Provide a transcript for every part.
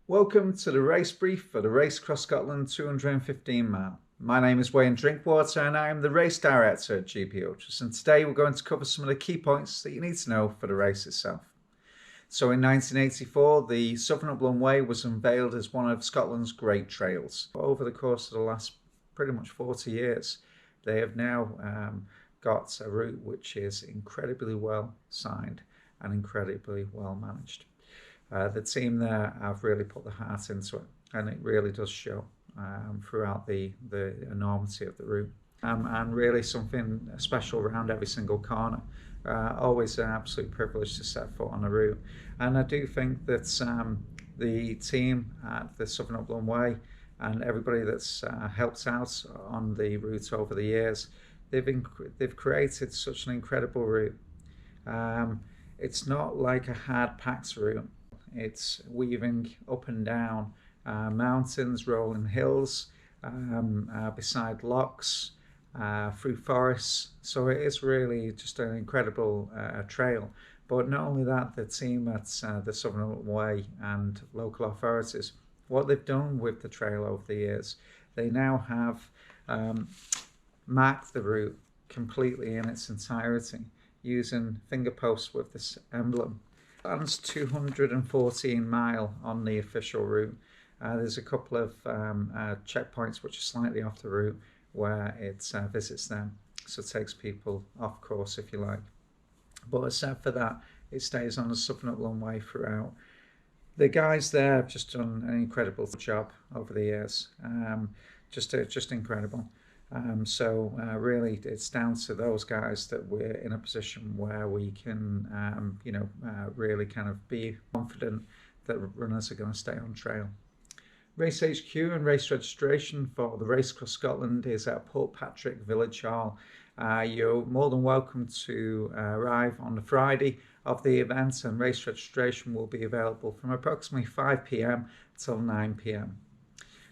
Welcome to the race brief for the Race Across Scotland 215 mile. My name is Wayne Drinkwater and I am the race director at GP Ultras, and today we're going to cover some of the key points that you need to know for the race itself. So in 1984, the Southern Upland Way was unveiled as one of Scotland's great trails. Over the course of the last pretty much 40 years, they have now got a route which is incredibly well signed and incredibly well managed. The team there have really put the heart into it, and it really does show throughout the enormity of the route, and really something special around every single corner. Always an absolute privilege to set foot on the route, and I do think that the team at the Southern Upland Way and everybody that's helped out on the route over the years, they've created such an incredible route. It's not like a hard-packed route. It's weaving up and down mountains, rolling hills, beside lochs, through forests. So it is really just an incredible trail. But not only that, the team at the Southern Upland Way and local authorities, what they've done with the trail over the years, they now have marked the route completely in its entirety using finger posts with this emblem. Stands 214 mile on the official route. There's a couple of checkpoints which are slightly off the route where it visits them, so it takes people off course if you like. But except for that, it stays on the Southern Upland Way throughout. The guys there have just done an incredible job over the years, just incredible. So really it's down to those guys that we're in a position where we can really kind of be confident that runners are going to stay on trail. Race HQ and race registration for the Race Across Scotland is at Portpatrick Village Hall. You're more than welcome to arrive on the Friday of the event, and race registration will be available from approximately 5 p.m. till 9 p.m.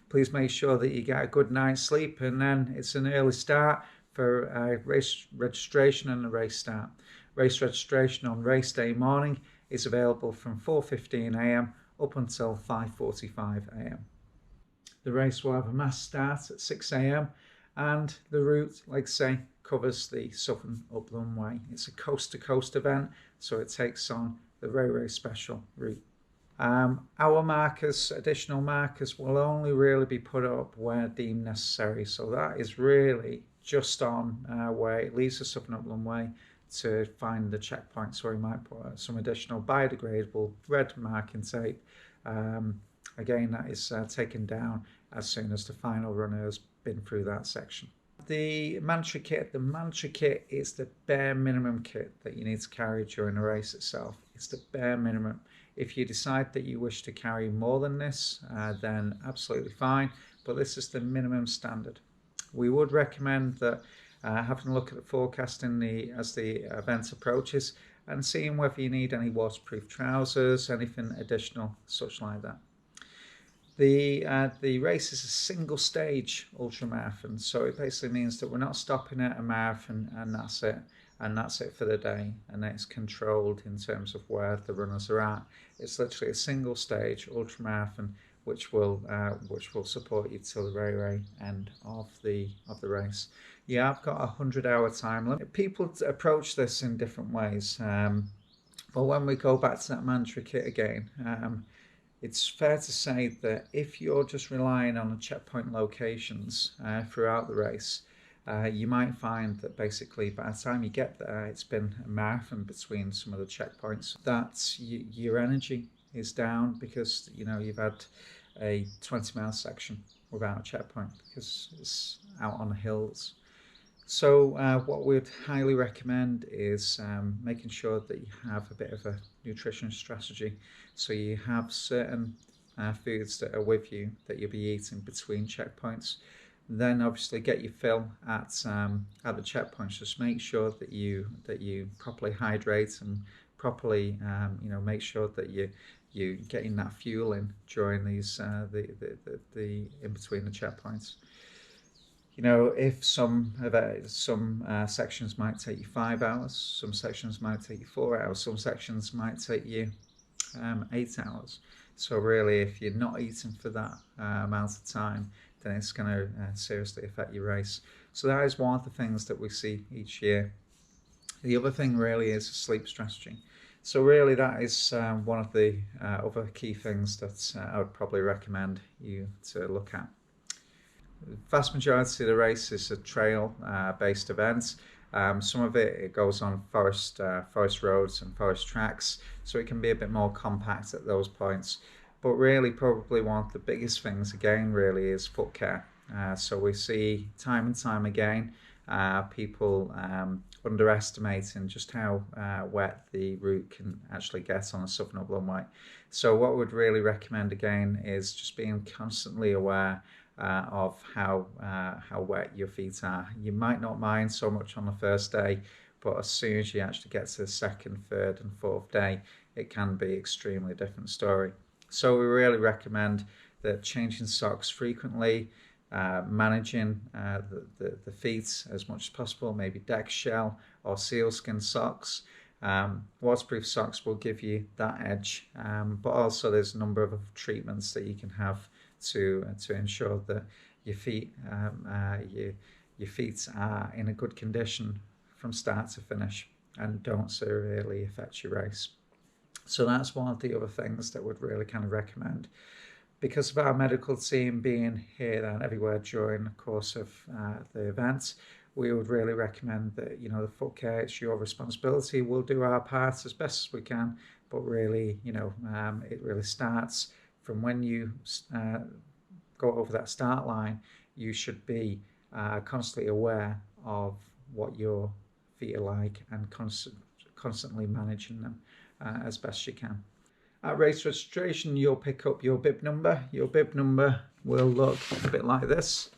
Please make sure that you get a good night's sleep, and then it's an early start for race registration and the race start. Race registration on race day morning is available from 4:15 a.m. up until 5:45 a.m. The race will have a mass start at 6 a.m. and the route, like I say, covers the Southern Upland Way. It's a coast-to-coast event, so it takes on the very special route. Our markers, additional markers, will only really be put up where deemed necessary. So that is really just on where it leaves the Southern Upland Way to find the checkpoints, where we might put some additional biodegradable red marking tape. Again, that is taken down as soon as the final runner has been through that section. The mandatory kit is the bare minimum kit that you need to carry during the race itself. It's the bare minimum. If you decide that you wish to carry more than this, then absolutely fine, but this is the minimum standard. We would recommend that having a look at the forecasting as the event approaches and seeing whether you need any waterproof trousers, anything additional such like that. The race is a single stage ultramarathon, so it basically means that we're not stopping at a marathon and that's it for the day, and it's controlled in terms of where the runners are at. It's literally a single stage ultramarathon which will support you till the very end of the race. Yeah, I've got a 100-hour time limit. People approach this in different ways, but when we go back to that mandatory kit again, it's fair to say that if you're just relying on the checkpoint locations throughout the race, you might find that basically by the time you get there, it's been a marathon between some of the checkpoints. That your energy is down because you've had a 20-mile section without a checkpoint because it's out on the hills. So what we'd highly recommend is making sure that you have a bit of a nutrition strategy. So you have certain foods that are with you that you'll be eating between checkpoints. Then obviously get your fill at the checkpoints. Just make sure that you properly hydrate and properly make sure that you're getting that fuel in during these the in between the checkpoints. If some sections might take you 5 hours, some sections might take you 4 hours, some sections might take you 8 hours. So really, if you're not eating for that amount of time, then it's going to seriously affect your race. So that is one of the things that we see each year. The other thing really is a sleep strategy. So really that is one of the other key things that I would probably recommend you to look at. The vast majority of the race is a trail-based event. Some of it goes on forest roads and forest tracks, so it can be a bit more compact at those points. But really, probably one of the biggest things again really is foot care. So we see time and time again people underestimating just how wet the route can actually get on a Southern Upland Way. So what I would really recommend again is just being constantly aware of how wet your feet are. You might not mind so much on the first day, but as soon as you actually get to the second, third and fourth day, it can be extremely different story. So we really recommend that changing socks frequently, managing the feet as much as possible, maybe deck shell or sealskin socks. Waterproof socks will give you that edge, but also there's a number of treatments that you can have to ensure that your feet are in a good condition from start to finish and don't severely affect your race. So that's one of the other things that would really kind of recommend. Because of our medical team being here and everywhere during the course of the event, we would really recommend that, you know, the foot care, it's your responsibility. We'll do our part as best as we can, but really, you know, it really starts from when you go over that start line. You should be constantly aware of what your feet are like and constantly managing them as best you can. At race registration, you'll pick up your bib number. Your bib number will look a bit like this.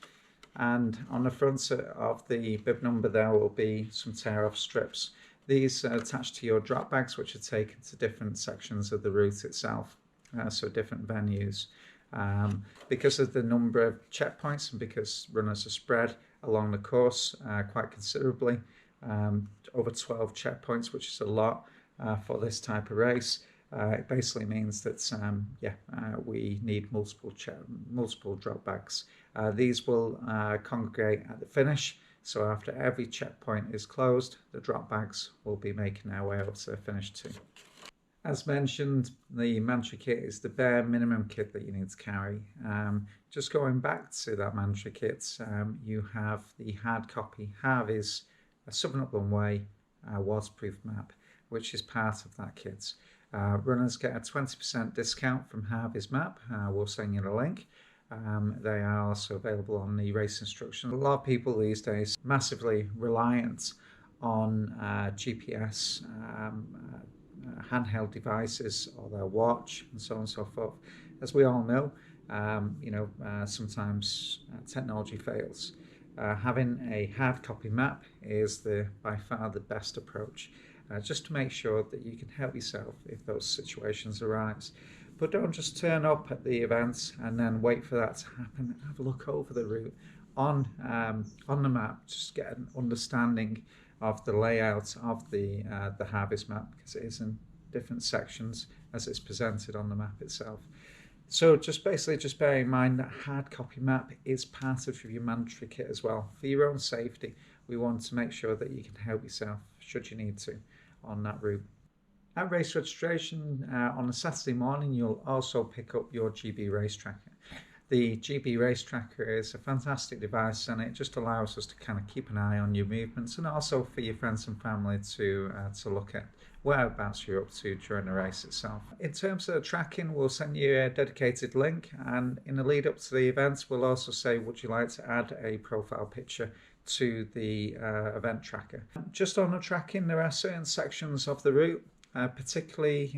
And on the front of the bib number, there will be some tear-off strips. These are attached to your drop bags, which are taken to different sections of the route itself, so different venues. Because of the number of checkpoints and because runners are spread along the course quite considerably, over 12 checkpoints, which is a lot for this type of race. It basically means that we need multiple drop bags. These will congregate at the finish, so after every checkpoint is closed, the drop bags will be making their way up to the finish too. As mentioned, the mandatory kit is the bare minimum kit that you need to carry. Just going back to that mandatory kit, you have the hard copy. HAV is a Southern Upland Way waterproof map, which is part of that kit. Runners get a 20% discount from Harvey's map. We'll send you the link. They are also available on the race instructions. A lot of people these days massively reliant on GPS, handheld devices or their watch and so on and so forth. As we all know, sometimes technology fails. Having a hard copy map is by far the best approach. Just to make sure that you can help yourself if those situations arise. But don't just turn up at the events and then wait for that to happen. Have a look over the route on the map. Just get an understanding of the layout of the harvest map, because it is in different sections as it's presented on the map itself. So just bear in mind that hard copy map is part of your mandatory kit as well. For your own safety, we want to make sure that you can help yourself should you need to on that route. At race registration on a Saturday morning, you'll also pick up your GB Race Tracker. The GB Race Tracker is a fantastic device, and it just allows us to kind of keep an eye on your movements, and also for your friends and family to look at whereabouts you're up to during the race itself. In terms of the tracking, we'll send you a dedicated link, and in the lead up to the events, we'll also say, would you like to add a profile picture to the event tracker. Just on the tracking, there are certain sections of the route, particularly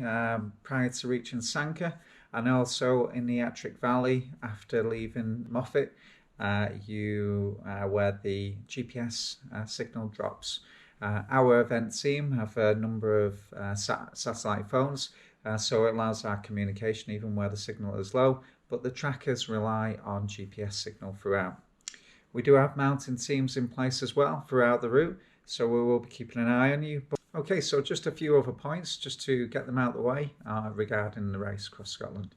prior to reaching Sanka, and also in the Ettrick Valley after leaving Moffat, where the GPS signal drops. Our event team have a number of satellite phones, so it allows our communication even where the signal is low, but the trackers rely on GPS signal throughout. We do have mountain teams in place as well throughout the route, so we will be keeping an eye on you. Okay, so just a few other points just to get them out of the way regarding the race across Scotland.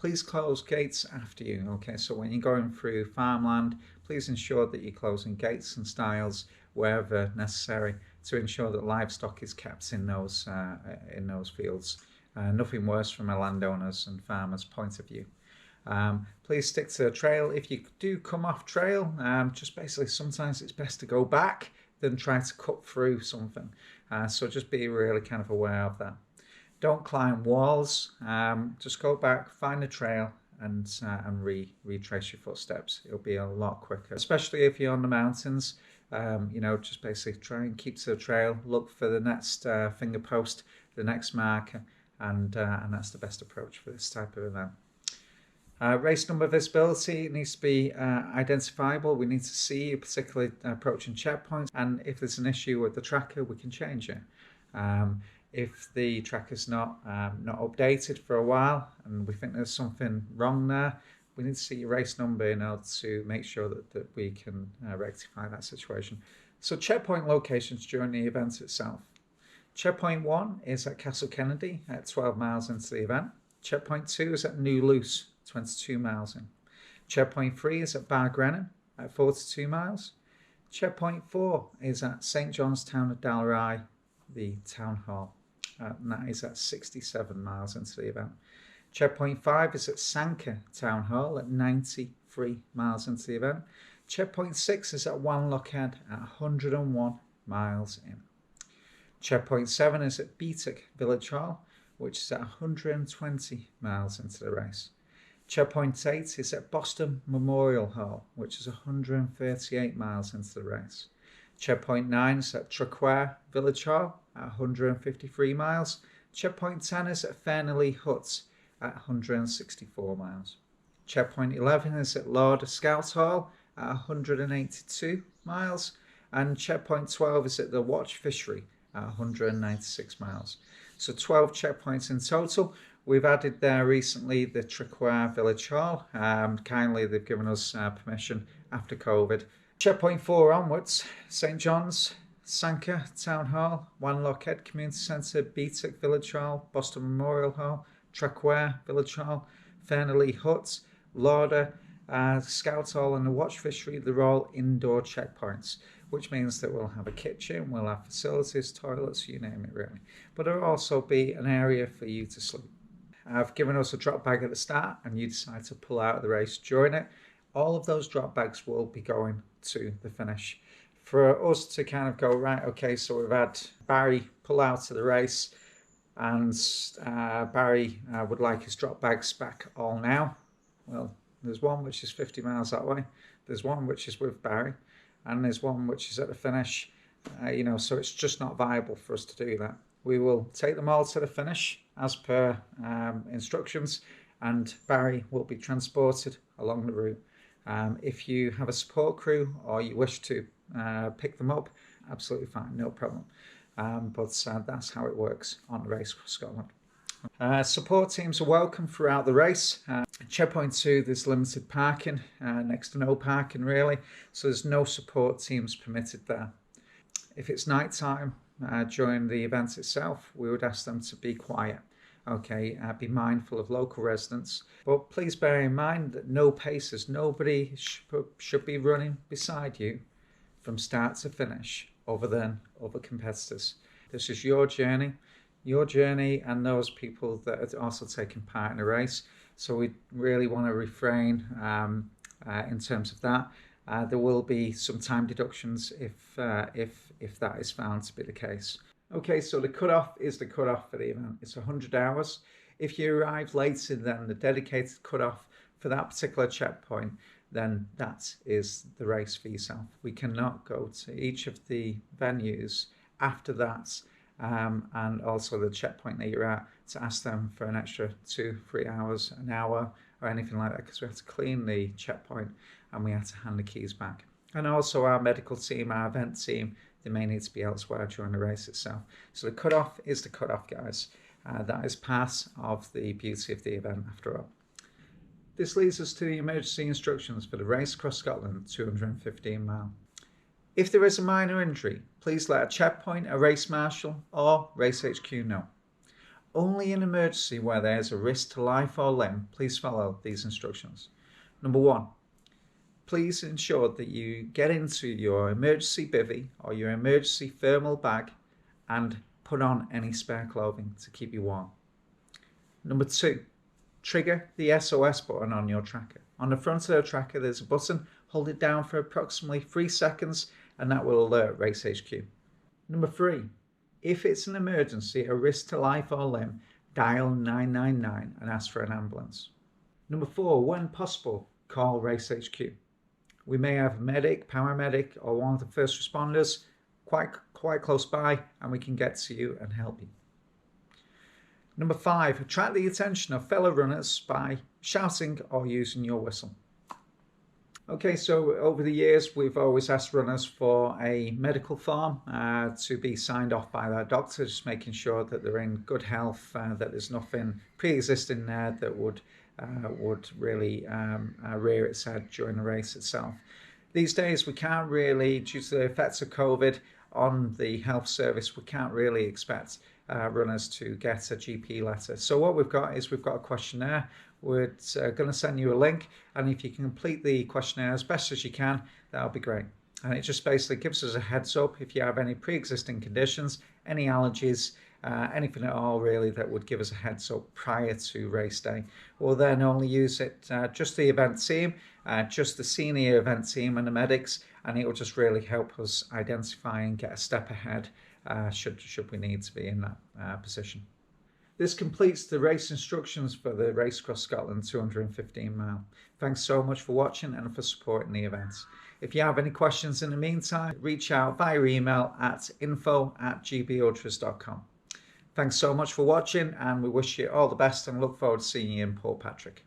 Please close gates after you. Okay, so when you're going through farmland, please ensure that you're closing gates and stiles wherever necessary to ensure that livestock is kept in those fields. Nothing worse from a landowner's and farmer's point of view. Please stick to the trail. If you do come off trail, just basically sometimes it's best to go back than try to cut through something. So just be really kind of aware of that. Don't climb walls. Just go back, find a trail, and retrace your footsteps. It'll be a lot quicker, especially if you're on the mountains. Just basically try and keep to the trail. Look for the next finger post, the next marker, and that's the best approach for this type of event. Race number visibility needs to be identifiable. We need to see you, particularly approaching checkpoints, and if there's an issue with the tracker, we can change it. If the tracker's not updated for a while and we think there's something wrong there, we need to see your race number in order to make sure that we can rectify that situation. So checkpoint locations during the event itself. Checkpoint 1 is at Castle Kennedy at 12 miles into the event. Checkpoint 2 is at New Luce, 22 miles in. Checkpoint 3 is at Bargrennan at 42 miles. Checkpoint 4 is at St John's Town of Dalry, the town hall, and that is at 67 miles into the event. Checkpoint 5 is at Sanka Town Hall at 93 miles into the event. Checkpoint 6 is at Wanlockhead at 101 miles in. Checkpoint 7 is at Beattock Village Hall, which is at 120 miles into the race. Checkpoint 8 is at Boston Memorial Hall, which is 138 miles into the race. Checkpoint 9 is at Traquair Village Hall at 153 miles. Checkpoint 10 is at Fairnley Huts at 164 miles. Checkpoint 11 is at Lauder Scout Hall at 182 miles. And checkpoint 12 is at the Watch Fishery at 196 miles. So 12 checkpoints in total. We've added there recently the Traquair Village Hall. Kindly, they've given us permission after COVID. Checkpoint 4 onwards, St John's, Sanka Town Hall, Wanlockhead Community Centre, Beattock Village Hall, Boston Memorial Hall, Traquair Village Hall, Fairnley Huts, Lauder, Scout Hall and the Watch Fishery. They're all indoor checkpoints, which means that we'll have a kitchen, we'll have facilities, toilets, you name it really. But there'll also be an area for you to sleep. I've given us a drop bag at the start and you decide to pull out of the race during it. All of those drop bags will be going to the finish. For us to kind of go, right, okay, so we've had Barry pull out of the race and Barry would like his drop bags back all now. Well, there's one which is 50 miles that way, there's one which is with Barry, and there's one which is at the finish, so it's just not viable for us to do that. We will take them all to the finish as per instructions, and Barry will be transported along the route. If you have a support crew or you wish to pick them up, absolutely fine, no problem. But that's how it works on the Race Across Scotland. Support teams are welcome throughout the race. Checkpoint 2, there's limited parking, next to no parking really, so there's no support teams permitted there. If it's night time during the event itself, we would ask them to be quiet. Okay, be mindful of local residents, but please bear in mind that no pacers, nobody should be running beside you from start to finish other than other competitors. This is your journey and those people that are also taking part in the race. So we really want to refrain in terms of that. There will be some time deductions if that is found to be the case. Okay, so the cutoff is the cutoff for the event. It's 100 hours. If you arrive later than the dedicated cutoff for that particular checkpoint, then that is the race for yourself. We cannot go to each of the venues after that and also the checkpoint that you're at to ask them for an extra 2-3 hours, an hour, or anything like that, because we have to clean the checkpoint and we have to hand the keys back. And also our medical team, our event team, they may need to be elsewhere during the race itself. So the cutoff is the cutoff, guys. That is part of the beauty of the event after all. This leads us to the emergency instructions for the Race Across Scotland 215 mile. If there is a minor injury, please let a checkpoint, a race marshal or Race HQ know. Only in emergency where there is a risk to life or limb, please follow these instructions. Number 1, please ensure that you get into your emergency bivvy or your emergency thermal bag and put on any spare clothing to keep you warm. Number 2, trigger the SOS button on your tracker. On the front of the tracker there's a button. Hold it down for approximately 3 seconds and that will alert Race HQ. Number 3, if it's an emergency, a risk to life or limb, dial 999 and ask for an ambulance. Number 4, when possible, call Race HQ. We may have a medic, paramedic or one of the first responders quite close by and we can get to you and help you. Number 5, attract the attention of fellow runners by shouting or using your whistle. Okay, so over the years we've always asked runners for a medical form to be signed off by their doctor, just making sure that they're in good health, that there's nothing pre-existing there that would really rear its head during the race itself. These days we can't really, due to the effects of COVID on the health service, we can't really expect runners to get a GP letter. So what we've got a questionnaire. We're going to send you a link, and if you can complete the questionnaire as best as you can, that'll be great. And it just basically gives us a heads up if you have any pre-existing conditions, any allergies, anything at all really that would give us a heads up prior to race day. We'll then only use it just the event team, just the senior event team and the medics, and it will just really help us identify and get a step ahead should we need to be in that position. This completes the race instructions for the Race Across Scotland 215 mile. Thanks so much for watching and for supporting the events. If you have any questions in the meantime, reach out via email at info@gbultras.com. Thanks so much for watching and we wish you all the best and look forward to seeing you in Portpatrick.